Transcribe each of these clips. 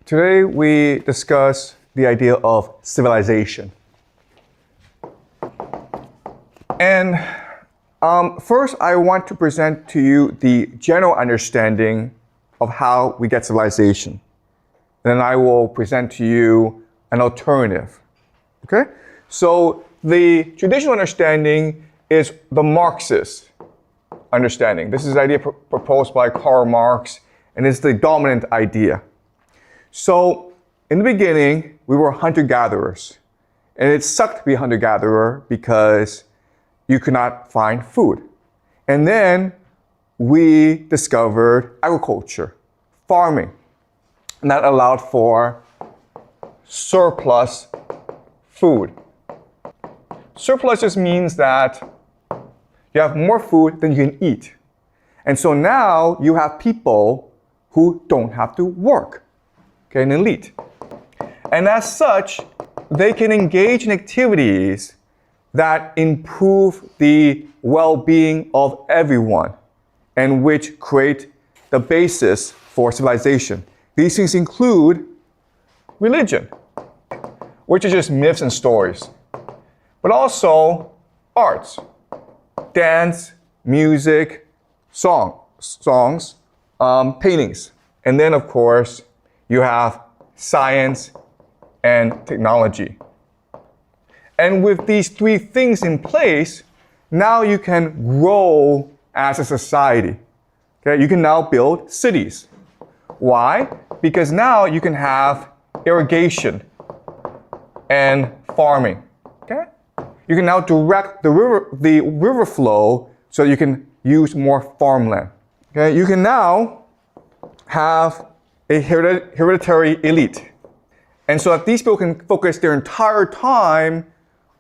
Today we discuss the idea of civilization. And first I want to present to you the general understanding of how we get civilization. And then I will present to you an alternative. Okay? So the traditional understanding is the Marxist understanding. This is the idea proposed by Karl Marx, and it's the dominant idea. So in the beginning, we were hunter-gatherers. And it sucked to be a hunter-gatherer because you could not find food. And then we discovered agriculture, farming. And that allowed for surplus food. Surplus just means that you have more food than you can eat. And so now you have people who don't have to work. Okay, an elite. And as such, they can engage in activities that improve the well-being of everyone and which create the basis for civilization. These things include religion, which is just myths and stories, but also arts, dance, music, songs, paintings, and then of course you have science and technology. And with these three things in place, now you can grow as a society. Okay? You can now build cities. Why? Because now you can have irrigation and farming. Okay? You can now direct the river flow so you can use more farmland. Okay? You can now have a hereditary elite. And so that these people can focus their entire time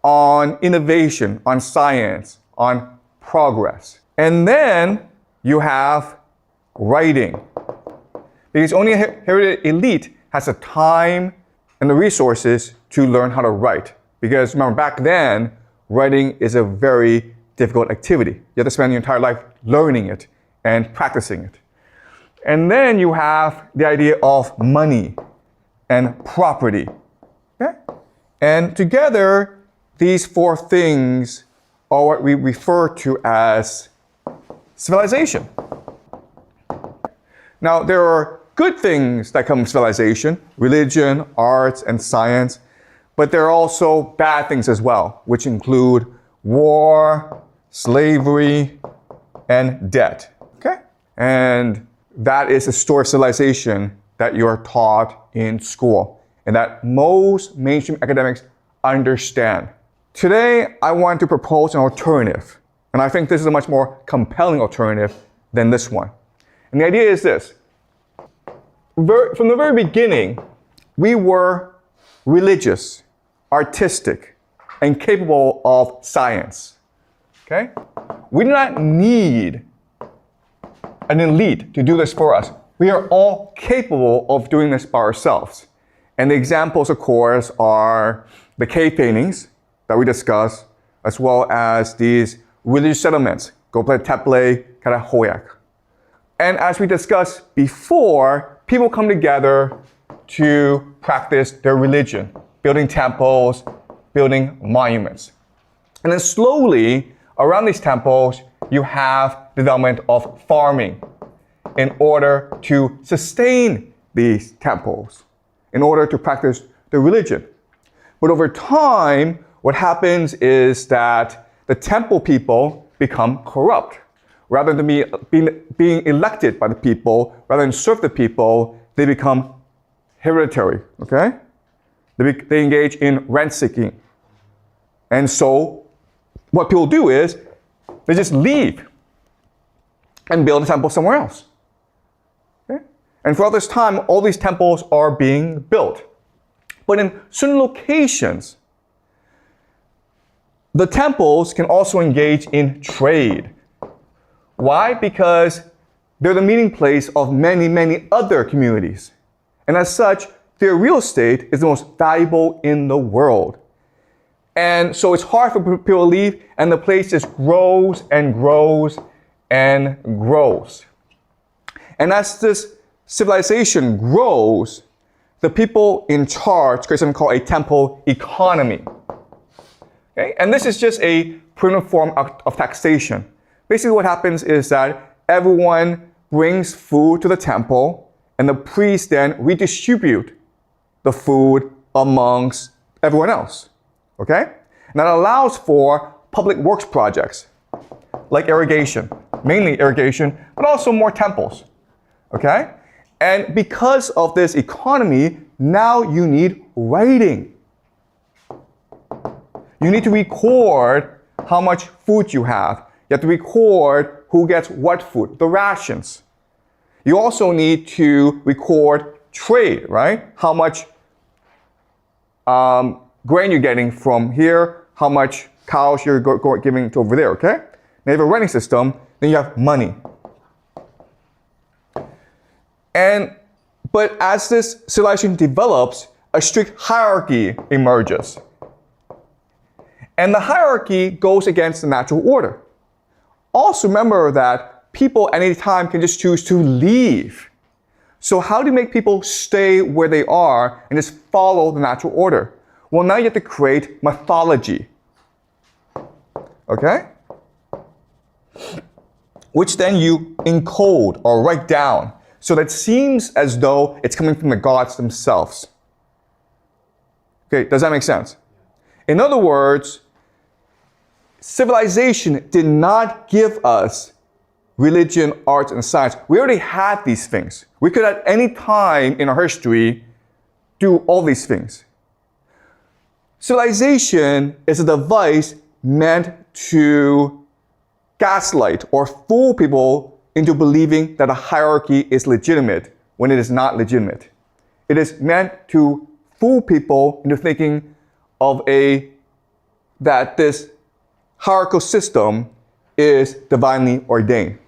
on innovation, on science, on progress. And then you have writing. Because only a hereditary elite has the time and the resources to learn how to write. Because remember, back then, writing is a very difficult activity. You have to spend your entire life learning it and practicing it. And then you have the idea of money and property. Okay? And together, these four things are what we refer to as civilization. Now, there are good things that come from civilization, religion, arts, and science, but there are also bad things as well, which include war, slavery, and debt. Okay? And that is the story of civilization that you are taught in school and that most mainstream academics understand. Today, I want to propose an alternative, and I think this is a much more compelling alternative than this one. And the idea is this. From the very beginning, we were religious, artistic, and capable of science. Okay? We do not need an elite to do this for us. We are all capable of doing this by ourselves. And the examples, of course, are the cave paintings that we discussed, as well as these religious settlements, Göbekli Tepe, Karahoyak. And as we discussed before, people come together to practice their religion, building temples, building monuments. And then slowly, around these temples, you have development of farming in order to sustain these temples, in order to practice the religion. But over time, what happens is that the temple people become corrupt. Rather than being elected by the people, rather than serve the people, they become hereditary, okay? They engage in rent-seeking. And so what people do is they just leave and build a temple somewhere else. Okay? And for all this time, all these temples are being built. But in certain locations, the temples can also engage in trade. Why? Because they're the meeting place of many, many other communities. And as such, their real estate is the most valuable in the world. And so it's hard for people to leave, and the place just grows and grows and grows. And as this civilization grows, the people in charge create something called a temple economy. Okay? And this is just a primitive form of taxation. Basically what happens is that everyone brings food to the temple, and the priests then redistribute the food amongst everyone else. Okay? And that allows for public works projects, like irrigation, mainly irrigation, but also more temples. Okay? And because of this economy, now you need writing. You need to record how much food you have. You have to record who gets what food, the rations. You also need to record trade, right? How much grain you're getting from here, how much cows you're giving to over there, okay? Now you have a writing system, then you have money. But as this civilization develops, a strict hierarchy emerges. And the hierarchy goes against the natural order. Also remember that people at any time can just choose to leave. So how do you make people stay where they are and just follow the natural order? Well, now you have to create mythology. Okay? Which then you encode or write down, so that it seems as though it's coming from the gods themselves. Okay, does that make sense? In other words, civilization did not give us religion, arts, and science. We already had these things. We could at any time in our history do all these things. Civilization is a device meant to gaslight or fool people into believing that a hierarchy is legitimate when it is not legitimate. It is meant to fool people into thinking of that this hierarchical system is divinely ordained.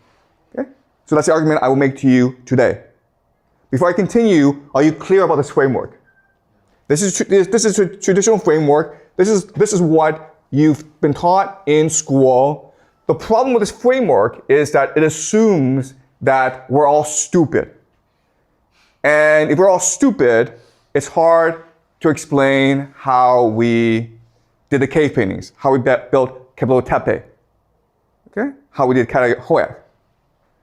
Okay? So that's the argument I will make to you today. Before I continue, are you clear about this framework? This is a traditional framework. This is what you've been taught in school. The problem with this framework is that it assumes that we're all stupid. And if we're all stupid, it's hard to explain how we did the cave paintings, how we built Göbekli Tepe, okay? How we did Karahoyak.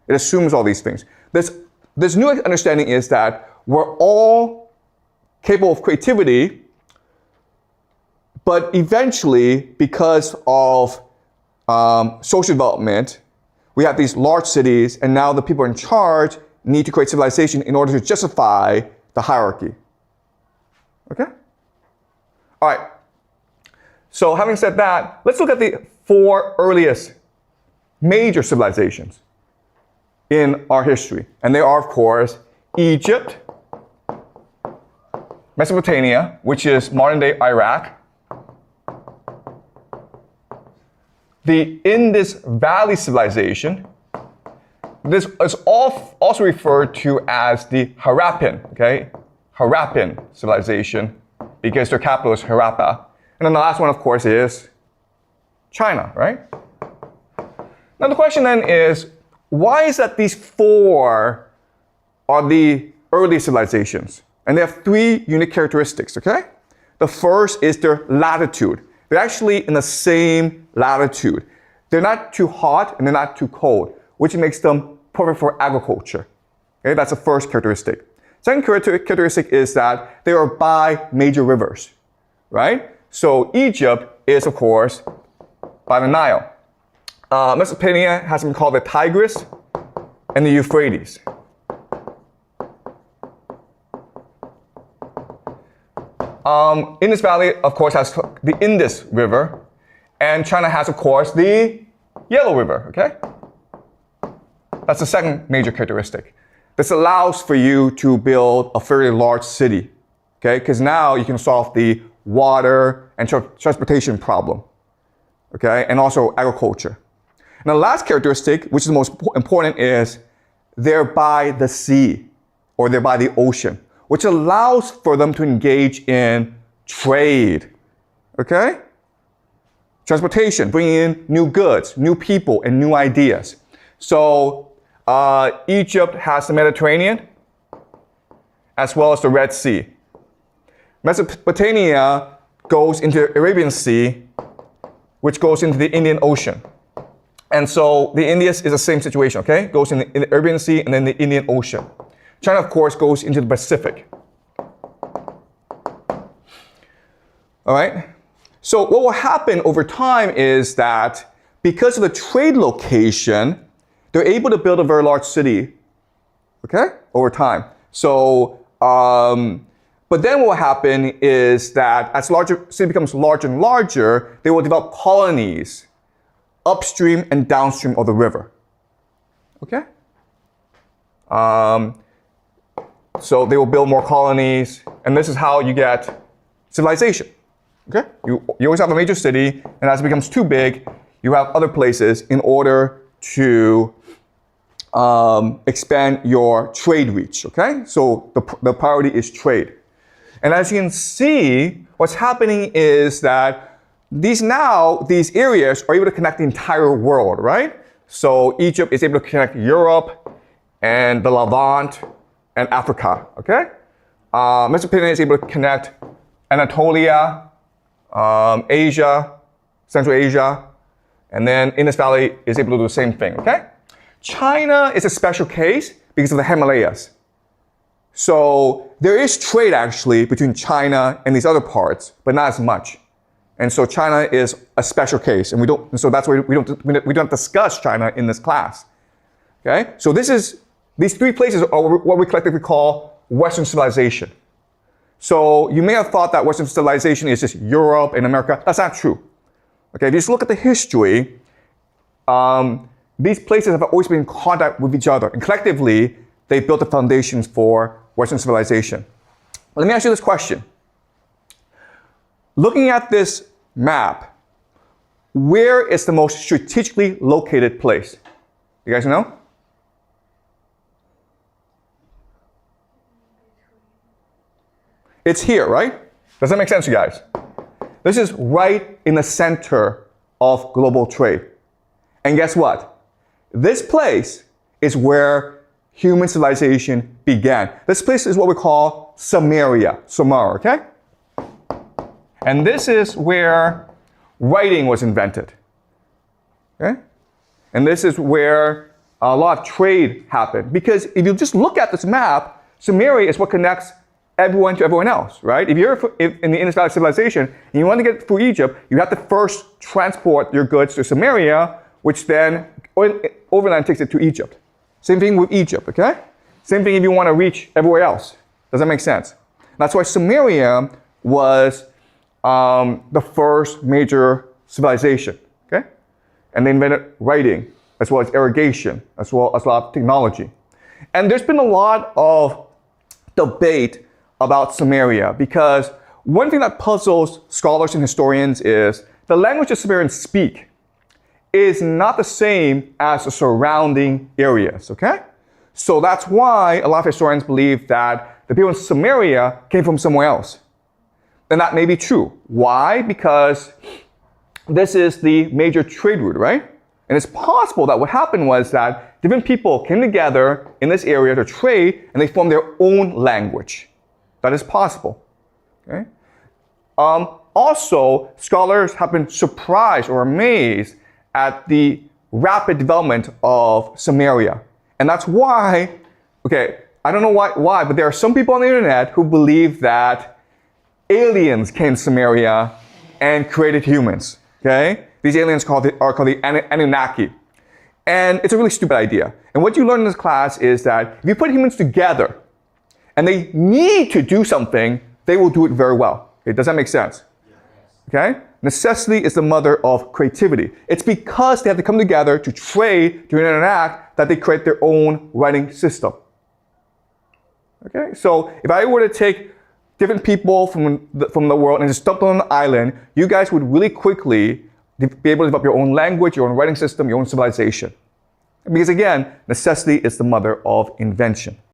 It assumes all these things. This new understanding is that we're all capable of creativity, but eventually, because of social development, we have these large cities, and now the people in charge need to create civilization in order to justify the hierarchy. Okay? All right. So having said that, let's look at the 4 earliest major civilizations in our history. And they are, of course, Egypt, Mesopotamia, which is modern-day Iraq, the Indus Valley civilization. This is also referred to as the Harappan, okay? Harappan civilization, because their capital is Harappa. And then the last one, of course, is China, right? Now the question then is, why is that these 4 are the early civilizations? And they have 3 unique characteristics, okay? The first is their latitude. They're actually in the same latitude. They're not too hot and they're not too cold, which makes them perfect for agriculture. Okay, that's the first characteristic. Second characteristic is that they are by major rivers, right? So Egypt is, of course, by the Nile. Mesopotamia has something called the Tigris and the Euphrates. Indus Valley, of course, has the Indus River, and China has, of course, the Yellow River, okay? That's the second major characteristic. This allows for you to build a fairly large city, okay? Because now you can solve the water and transportation problem, okay? And also agriculture. Now, the last characteristic, which is the most important, is they're by the sea, or they're by the ocean, which allows for them to engage in trade, okay? Transportation, bringing in new goods, new people, and new ideas. So Egypt has the Mediterranean, as well as the Red Sea. Mesopotamia goes into the Arabian Sea, which goes into the Indian Ocean. And so the Indus is the same situation, okay? Goes in the Arabian Sea and then the Indian Ocean. China, of course, goes into the Pacific. All right? So what will happen over time is that because of the trade location, they're able to build a very large city, okay, over time. So, but then what will happen is that as the city becomes larger and larger, they will develop colonies upstream and downstream of the river, okay? So they will build more colonies, and this is how you get civilization, okay? You always have a major city, and as it becomes too big, you have other places in order to expand your trade reach, okay? So the priority is trade. And as you can see, what's happening is that these areas are able to connect the entire world, right? So Egypt is able to connect Europe and the Levant and Africa, okay? Mesopotamia is able to connect Anatolia, Asia, Central Asia, and then Indus Valley is able to do the same thing, okay? China is a special case because of the Himalayas. So there is trade actually between China and these other parts, but not as much. And so China is a special case, and so that's why we don't discuss China in this class. Okay? So these three places are what we collectively call Western civilization. So you may have thought that Western civilization is just Europe and America. That's not true. Okay, if you just look at the history, these places have always been in contact with each other, and collectively, they built the foundations for Western civilization. Let me ask you this question. Looking at this map, where is the most strategically located place? You guys know? It's here, right? Does that make sense to you guys? This is right in the center of global trade. And guess what? This place is where human civilization began. This place is what we call Sumeria, Sumer, okay? And this is where writing was invented, okay? And this is where a lot of trade happened. Because if you just look at this map, Sumeria is what connects everyone to everyone else, right? If you're in the Indus Valley civilization and you want to get through Egypt, you have to first transport your goods to Sumeria, which then overland takes it to Egypt. Same thing with Egypt, okay? Same thing if you want to reach everywhere else. Does that make sense? That's why Sumeria was the first major civilization, okay? And they invented writing, as well as irrigation, as well as a lot of technology. And there's been a lot of debate about Sumeria, because one thing that puzzles scholars and historians is the language the Sumerians speak is not the same as the surrounding areas, okay? So that's why a lot of historians believe that the people in Sumeria came from somewhere else. And that may be true. Why? Because this is the major trade route, right? And it's possible that what happened was that different people came together in this area to trade, and they formed their own language. That is possible, okay? Also, scholars have been surprised or amazed at the rapid development of Sumeria. And that's why, okay, I don't know why, but there are some people on the internet who believe that aliens came to Sumeria and created humans, okay? These aliens are called the Anunnaki. And it's a really stupid idea. And what you learn in this class is that if you put humans together and they need to do something, they will do it very well. Okay, does that make sense? Okay? Necessity is the mother of creativity. It's because they have to come together to trade, to interact, that they create their own writing system. Okay? So if I were to take different people from the world and just dump them on an island, you guys would really quickly be able to develop your own language, your own writing system, your own civilization. Because again, necessity is the mother of invention.